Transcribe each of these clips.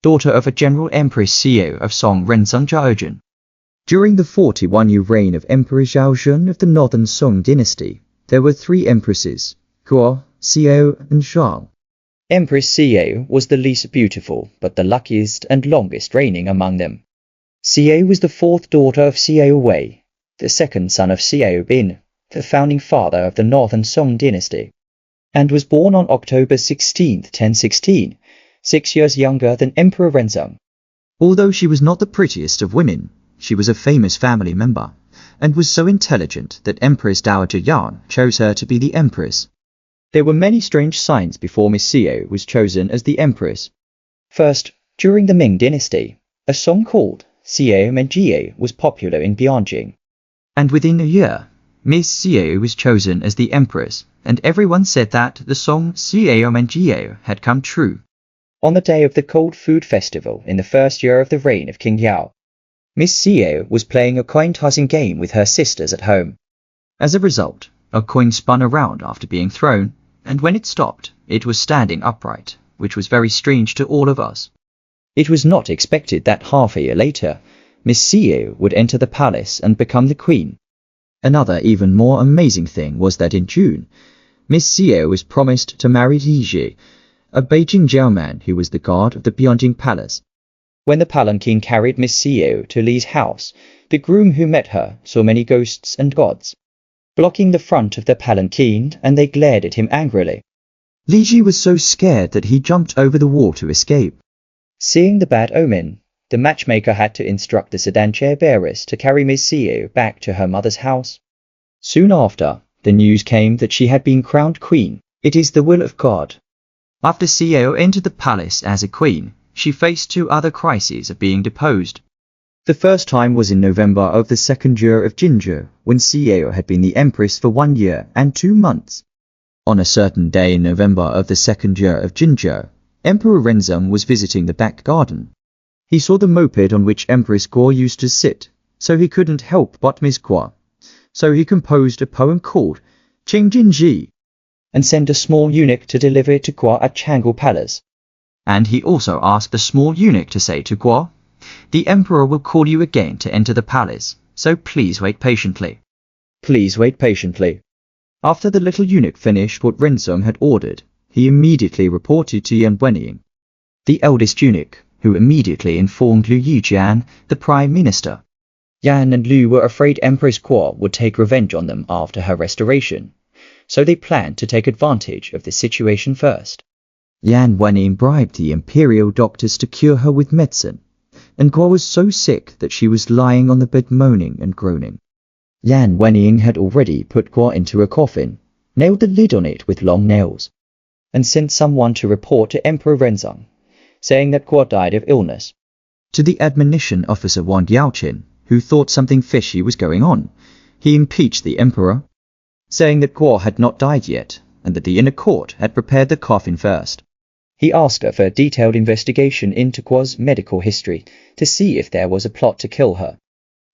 daughter of a general Empress CEO of Song Renzong Zhaozhen. During the 41-year reign of Emperor Zhaozhen of the Northern Song dynasty, there were 3 empresses, Guo, Xiao, and Zhang. Empress Xiao was the least beautiful, but the luckiest and longest reigning among them. Xiao was the 4th daughter of Xiao Wei, the 2nd son of Xiao Bin, the founding father of the Northern Song dynasty, and was born on October 16, 1016, 6 years younger than Emperor Renzong. Although she was not the prettiest of women, she was a famous family member, and was so intelligent that Empress Dowager Yan chose her to be the empress. There were many strange signs before Miss Xiao was chosen as the empress. First, during the Ming dynasty, a song called Xiao Menjie was popular in Bianjing. And within a year, Miss Xiao was chosen as the empress, and everyone said that the song Xiao Menjie had come true. On the day of the Cold Food Festival in the first year of the reign of King Yao, Miss Xiao was playing a coin tossing game with her sisters at home. As a result, a coin spun around after being thrown, and when it stopped, it was standing upright, which was very strange to all of us. It was not expected that half a year later, Miss Xiao would enter the palace and become the queen. Another even more amazing thing was that in June, Miss Xiao was promised to marry Li Ji, a Beijing Jiaoman who was the guard of the Bianjing Palace. When the palanquin carried Miss Xiao to Li's house, the groom who met her saw many ghosts and gods blocking the front of the palanquin, and they glared at him angrily. Li Ji was so scared that he jumped over the wall to escape. Seeing the bad omen, the matchmaker had to instruct the sedan chair bearers to carry Miss Xiao back to her mother's house. Soon after, the news came that she had been crowned queen. It is the will of God. After Xiao entered the palace as a queen, she faced 2 other crises of being deposed. The first time was in November of the 2nd year of Jinzhou, when Xiao had been the empress for 1 year and 2 months. On a certain day in November of the 2nd year of Jinzhou, Emperor Renzong was visiting the back garden. He saw the moped on which Empress Guo used to sit, so he couldn't help but miss Guo. So he composed a poem called Qingjinji, and sent a small eunuch to deliver it to Guo at Chang'an Palace. And he also asked the small eunuch to say to Guo, "The emperor will call you again to enter the palace, so please wait patiently." Please wait patiently. After the little eunuch finished what Renzong had ordered, he immediately reported to Yan Wenying, the eldest eunuch, who immediately informed Liu Yijian, the prime minister. Yan and Liu were afraid Empress Guo would take revenge on them after her restoration, so they planned to take advantage of the situation first. Yan Wenying bribed the Imperial doctors to cure her with medicine, and Guo was so sick that she was lying on the bed moaning and groaning. Yan Wenying had already put Guo into a coffin, nailed the lid on it with long nails, and sent someone to report to Emperor Renzong, saying that Guo died of illness. To the admonition officer Wang Yaoqin, who thought something fishy was going on, he impeached the emperor, saying that Guo had not died yet, and that the inner court had prepared the coffin first. He asked her for a detailed investigation into Guo's medical history to see if there was a plot to kill her.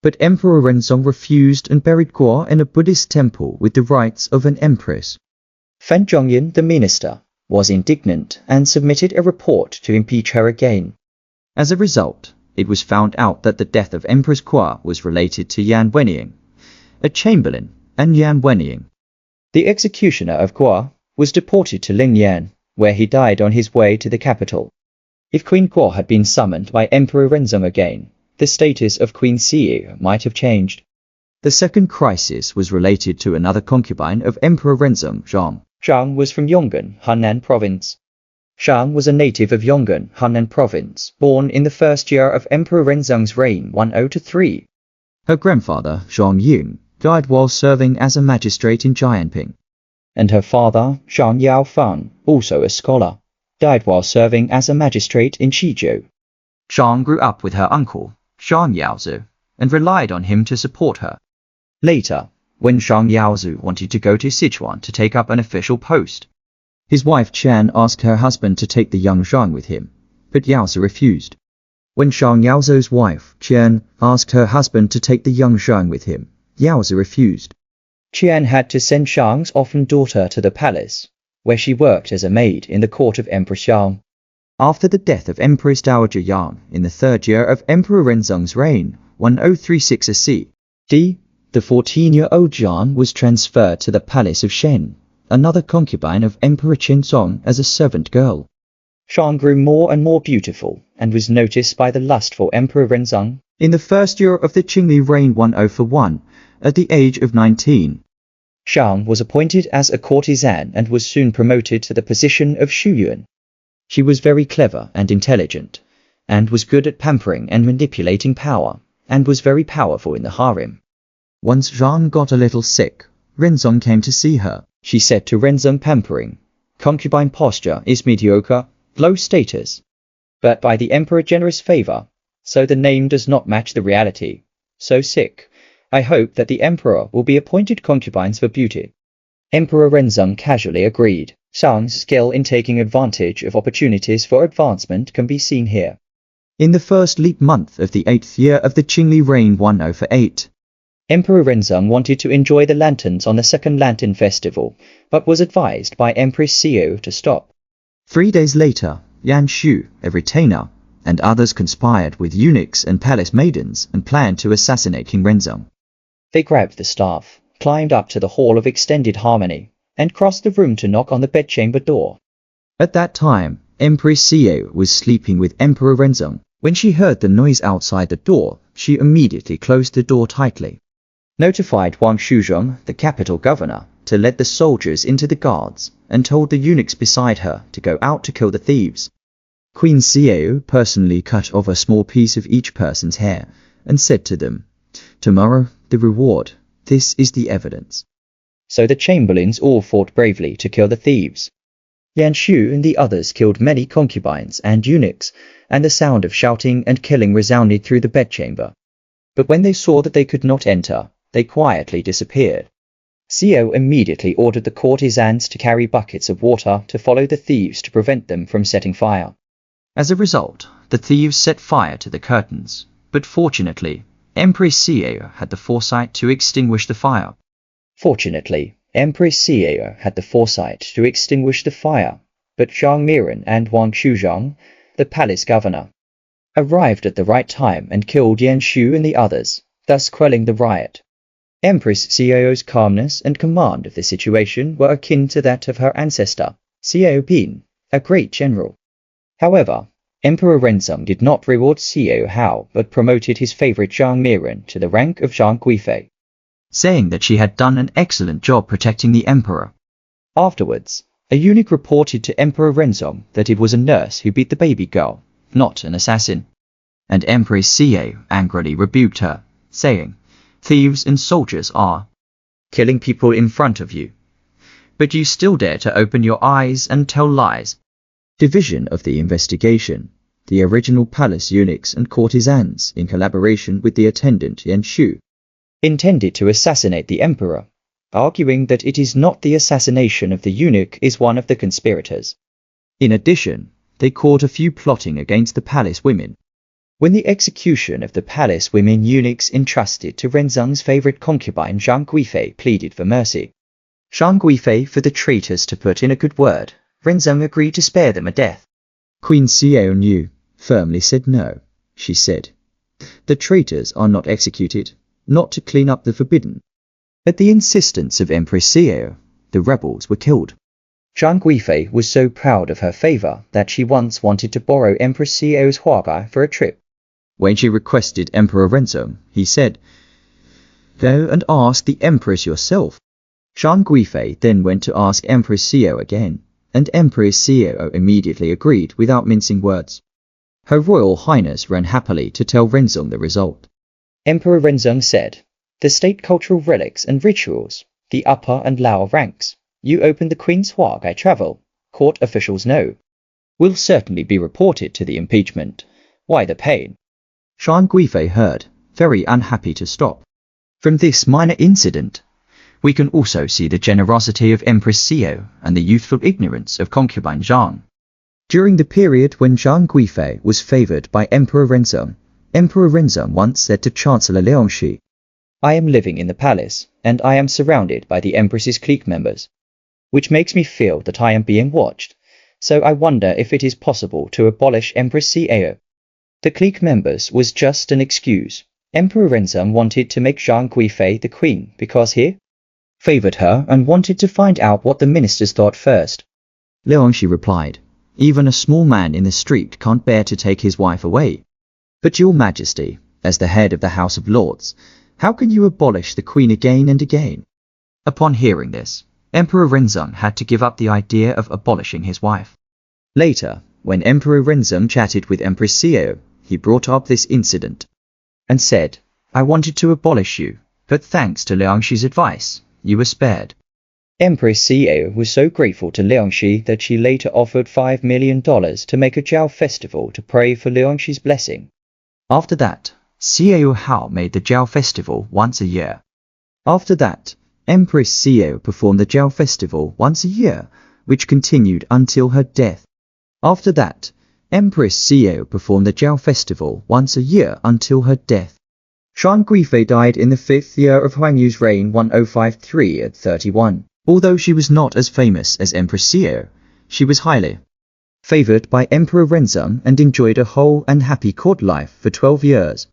But Emperor Renzong refused and buried Guo in a Buddhist temple with the rights of an empress. Fan Zhongyan, the minister, was indignant and submitted a report to impeach her again. As a result, it was found out that the death of Empress Guo was related to Yan Wenying, a chamberlain, and Yan Wenying. The executioner of Guo was deported to Lingyan, where he died on his way to the capital. If Queen Guo had been summoned by Emperor Renzong again, the status of Queen Xiao might have changed. The second crisis was related to another concubine of Emperor Renzong, Zhang. Zhang was from Yong'an, Henan province. Zhang was a native of Yong'an, Henan province, born in the first year of Emperor Renzong's reign 10-3. Her grandfather, Zhang Ying, died while serving as a magistrate in Jianping. And her father, Zhang Yaofan, also a scholar, died while serving as a magistrate in Xizhou. Zhang grew up with her uncle, Zhang Yaozu, and relied on him to support her. Later, when Zhang Yaozu wanted to go to Sichuan to take up an official post, his wife Qian asked her husband to take the young Zhang with him, but Yaozu refused. When Zhang Yaozu's wife, Qian, asked her husband to take the young Zhang with him, Yaozu refused. Qian had to send Zhang's orphan daughter to the palace, where she worked as a maid in the court of Empress Yang. After the death of Empress Dowager Yang in the third year of Emperor Renzong's reign, 1036 AD, the 14-year-old Yang was transferred to the palace of Shen, another concubine of Emperor Renzong, as a servant girl. Zhang grew more and more beautiful, and was noticed by the lustful Emperor Renzong. In the first year of the Qingli reign 1041, at the age of 19, Zhang was appointed as a courtesan and was soon promoted to the position of Shuyuan. She was very clever and intelligent, and was good at pampering and manipulating power, and was very powerful in the harem. Once Zhang got a little sick, Renzong came to see her. She said to Renzong, pampering, "Concubine posture is mediocre, low status, but by the emperor generous favor, so the name does not match the reality. So sick, I hope that the emperor will be appointed concubines for beauty." Emperor Renzong casually agreed. Zhang's skill in taking advantage of opportunities for advancement can be seen here. In the first leap month of the 8th year of the Qingli reign 1048, Emperor Renzong wanted to enjoy the lanterns on the second lantern festival, but was advised by Empress Xiao to stop. 3 days later, Yan Shu, a retainer, and others conspired with eunuchs and palace maidens and planned to assassinate King Renzong. They grabbed the staff, climbed up to the Hall of Extended Harmony, and crossed the room to knock on the bedchamber door. At that time, Empress Xiao was sleeping with Emperor Renzong. When she heard the noise outside the door, she immediately closed the door tightly. Notified Wang Shuzhong, the capital governor, to let the soldiers into the guards, and told the eunuchs beside her to go out to kill the thieves. Queen Xiao personally cut off a small piece of each person's hair, and said to them, "Tomorrow, the reward. This is the evidence." So the chamberlains all fought bravely to kill the thieves. Yan Shu and the others killed many concubines and eunuchs, and the sound of shouting and killing resounded through the bedchamber. But when they saw that they could not enter, they quietly disappeared. Xiao immediately ordered the courtesans to carry buckets of water to follow the thieves to prevent them from setting fire. As a result, the thieves set fire to the curtains, but fortunately, Empress Xiao had the foresight to extinguish the fire. Fortunately, Empress Xiao had the foresight to extinguish the fire, but Zhang Miran and Wang Shuzhong, the palace governor, arrived at the right time and killed Yan Shu and the others, thus quelling the riot. Empress Xiao's calmness and command of the situation were akin to that of her ancestor, Xiao Bin, a great general. However, Emperor Renzong did not reward Xiao Hao but promoted his favorite Zhang Miran to the rank of Zhang Guifei, saying that she had done an excellent job protecting the emperor. Afterwards, a eunuch reported to Emperor Renzong that it was a nurse who beat the baby girl, not an assassin. And Empress Xiao angrily rebuked her, saying, "Thieves and soldiers are killing people in front of you, but you still dare to open your eyes and tell lies." Division of the investigation. The original palace eunuchs and courtesans, in collaboration with the attendant Yan Shu, intended to assassinate the emperor, arguing that it is not the assassination of the eunuch is one of the conspirators. In addition, they caught a few plotting against the palace women. When the execution of the palace women eunuchs entrusted to Renzong's favorite concubine Zhang Guifei pleaded for mercy. Zhang Guifei for the traitors to put in a good word, Renzong agreed to spare them a death. Queen Xiao knew, firmly said no. She said, "The traitors are not executed, not to clean up the forbidden." At the insistence of Empress Xiao, the rebels were killed. Zhang Guifei was so proud of her favor that she once wanted to borrow Empress Xiao's huagai for a trip. When she requested Emperor Renzong, he said, "Go and ask the Empress yourself." Zhang Guifei then went to ask Empress Xiao again, and Empress Xiao immediately agreed without mincing words. Her Royal Highness ran happily to tell Renzong the result. Emperor Renzong said, "The state cultural relics and rituals, the upper and lower ranks, you open the Queen's huagai travel, court officials know, will certainly be reported to the impeachment. Why the pain?" Zhang Guifei heard, very unhappy to stop. From this minor incident, we can also see the generosity of Empress Xiao and the youthful ignorance of concubine Zhang. During the period when Zhang Guifei was favored by Emperor Renzong, Emperor Renzong once said to Chancellor Liangxi, "I am living in the palace, and I am surrounded by the Empress's clique members, which makes me feel that I am being watched. so I wonder if it is possible to abolish Empress Cao. The clique members was just an excuse. Emperor Renzong wanted to make Zhang Guifei the queen because he favored her and wanted to find out what the ministers thought first. Liangxi replied, even a small man in the street can't bear to take his wife away. But your majesty, as the head of the House of Lords, how can you abolish the queen again and again? Upon hearing this, Emperor Renzong had to give up the idea of abolishing his wife. Later, when Emperor Renzong chatted with Empress Cao, he brought up this incident and said, I wanted to abolish you, but thanks to Liangxi's advice, you were spared. Empress Cao was so grateful to Liangxi that she later offered $5 million to make a Zhao festival to pray for Liangxi's blessing. After that, Cao Hao made the Zhao festival once a year. After that, Empress Cao performed the Zhao festival once a year, which continued until her death. After that, Empress Cao performed the Zhao festival once a year until her death. Zhang Guifei died in the 5th year of Huang Yu's reign 1053 at 31. Although she was not as famous as Empress Cao, she was highly favored by Emperor Renzong and enjoyed a whole and happy court life for 12 years.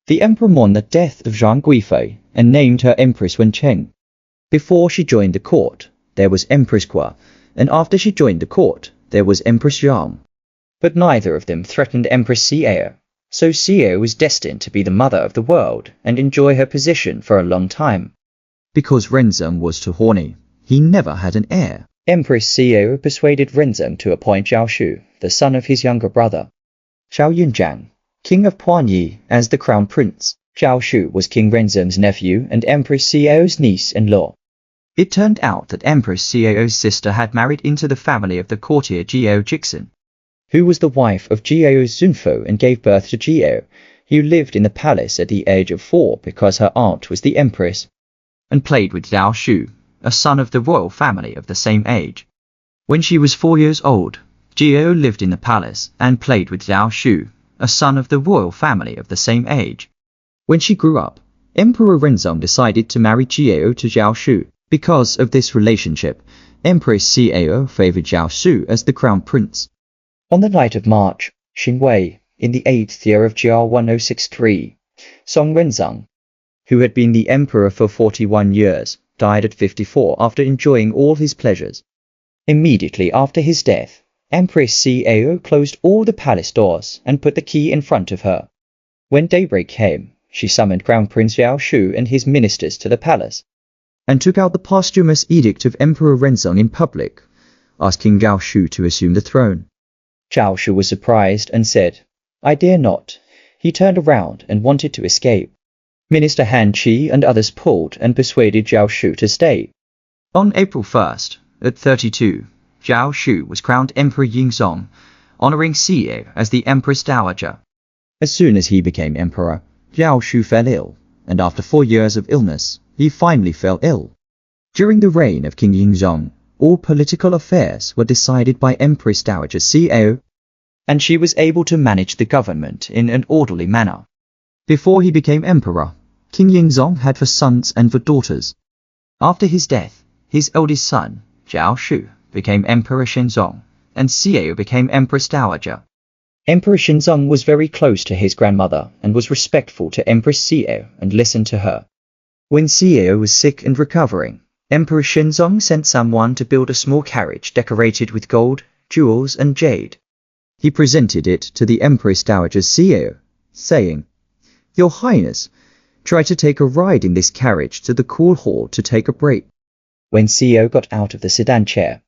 The emperor mourned the death of Zhang Guifei and named her Empress Wencheng. Before she joined the court, there was Empress Kwa, and after she joined the court, there was Empress Zhang. But neither of them threatened Empress Cao, so Cao was destined to be the mother of the world and enjoy her position for a long time. Because Renzong was too horny, he never had an heir. Empress Cao persuaded Renzong to appoint Zhao Shu, the son of his younger brother, Zhao Yunjiang, king of Puanyi, as the crown prince. Zhao Shu was King Renzong's nephew and Empress Cao's niece-in-law. It turned out that Empress Cao's sister had married into the family of the courtier Zhao Jixin, who was the wife of Zhao Zunfo and gave birth to Zhao, who lived in the palace at the age of 4 because her aunt was the empress, and played with Zhao Shu, a son of the royal family of the same age. When she was 4 years old, Zhao lived in the palace and played with Zhao Shu, a son of the royal family of the same age. When she grew up, Emperor Renzong decided to marry Zhao to Zhao Shu. Because of this relationship, Empress Cao favored Zhao Shu as the crown prince. On the night of March, Xinwei, in the 8th year of Jia 1063, Song Renzong, who had been the emperor for 41 years, died at 54 after enjoying all his pleasures. Immediately after his death, Empress Cao closed all the palace doors and put the key in front of her. When daybreak came, she summoned Crown Prince Zhao Shu and his ministers to the palace, and took out the posthumous edict of Emperor Renzong in public, asking Zhao Shu to assume the throne. Zhao Shu was surprised and said, I dare not. He turned around and wanted to escape. Minister Han Qi and others pulled and persuaded Zhao Shu to stay. On April 1st, at 32, Zhao Shu was crowned Emperor Yingzong, honoring Cao as the Empress Dowager. As soon as he became emperor, Zhao Shu fell ill, and after 4 years of illness, he finally fell ill. During the reign of King Yingzong, all political affairs were decided by Empress Dowager Cao, and she was able to manage the government in an orderly manner. Before he became emperor, King Yingzong had 4 sons and 4 daughters. After his death, his eldest son, Zhao Shu, became Emperor Shenzong, and Cao became Empress Dowager. Emperor Shenzong was very close to his grandmother and was respectful to Empress Cao and listened to her. When Cao was sick and recovering, Emperor Shenzong sent someone to build a small carriage decorated with gold, jewels and jade. He presented it to the Empress Dowager Cao, saying, Your Highness, try to take a ride in this carriage to the cool hall to take a break. When Cao got out of the sedan chair,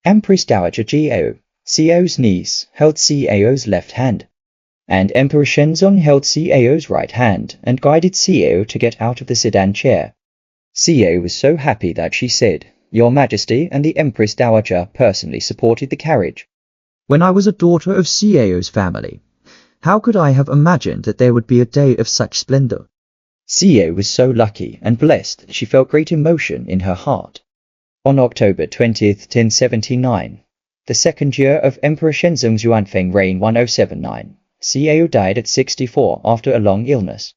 Empress Dowager Zhao, Cao's niece, held Cao's left hand, and Emperor Shenzong held Cao's right hand and guided Cao to get out of the sedan chair. Cao was so happy that she said, Your Majesty and the Empress Dowager personally supported the carriage. When I was a daughter of Cao's family, how could I have imagined that there would be a day of such splendor? Cao was so lucky and blessed that she felt great emotion in her heart. On October 20th, 1079, the 2nd year of Emperor Shenzong's Yuanfeng reign 1079, Cao died at 64 after a long illness.